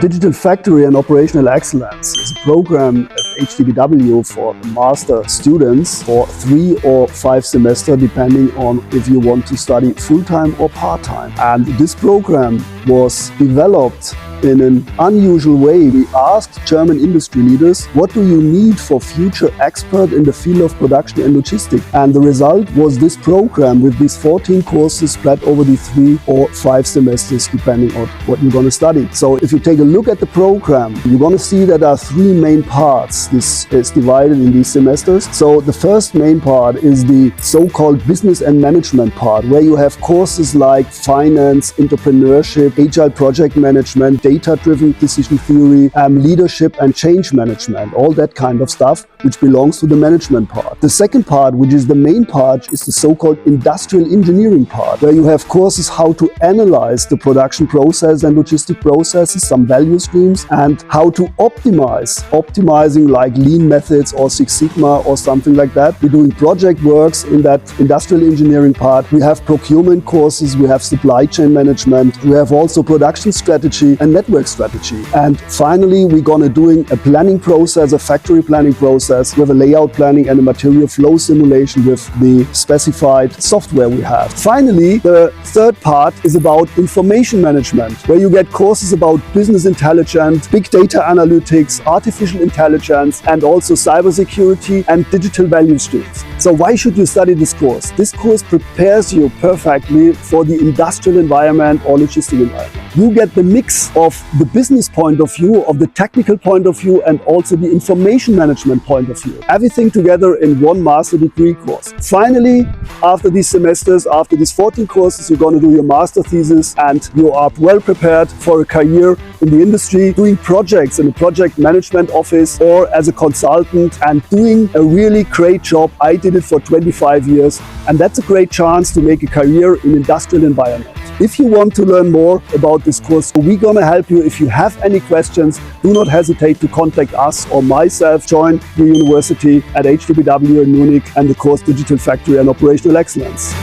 Digital Factory and Operational Excellence is a program at HDBW for master students for 3 or 5 semesters, depending on if you want to study full-time or part-time. And this program was developed in an unusual way. We asked German industry leaders, what do you need for future expert in the field of production and logistics? And the result was this program with these 14 courses spread over the 3 or 5 semesters, depending on what you're going to study. So if you take a look at the program, you're going to see that there are 3 main parts. This is divided in these semesters. So the first main part is the so-called business and management part, where you have courses like finance, entrepreneurship, agile project management, data-driven decision theory, leadership and change management, all that kind of stuff, which belongs to the management part. The second part, which is the main part, is the so-called industrial engineering part, where you have courses how to analyze the production process and logistic processes, some value streams, and how to optimizing like lean methods or Six Sigma or something like that. We're doing project works in that industrial engineering part. We have procurement courses, we have supply chain management, we have also production strategy and network strategy. And finally, we're gonna doing a planning process, a factory planning process with a layout planning and a material flow simulation with the specified software we have. Finally, the third part is about information management, where you get courses about business intelligence, big data analytics, artificial intelligence, and also cybersecurity and digital value streams. So why should you study this course? This course prepares you perfectly for the industrial environment or logistic environment. You get the mix of the business point of view, of the technical point of view, and also the information management point of view. Everything together in one master degree course. Finally, after these semesters, after these 14 courses, you're going to do your master thesis and you are well prepared for a career in the industry, doing projects in a project management office or as a consultant and doing a really great job. I did it for 25 years, and that's a great chance to make a career in industrial environment. If you want to learn more about this course, we're going to help you. If you have any questions, do not hesitate to contact us or myself. Join the university at HDBW in Munich and the course Digital Factory and Operational Excellence.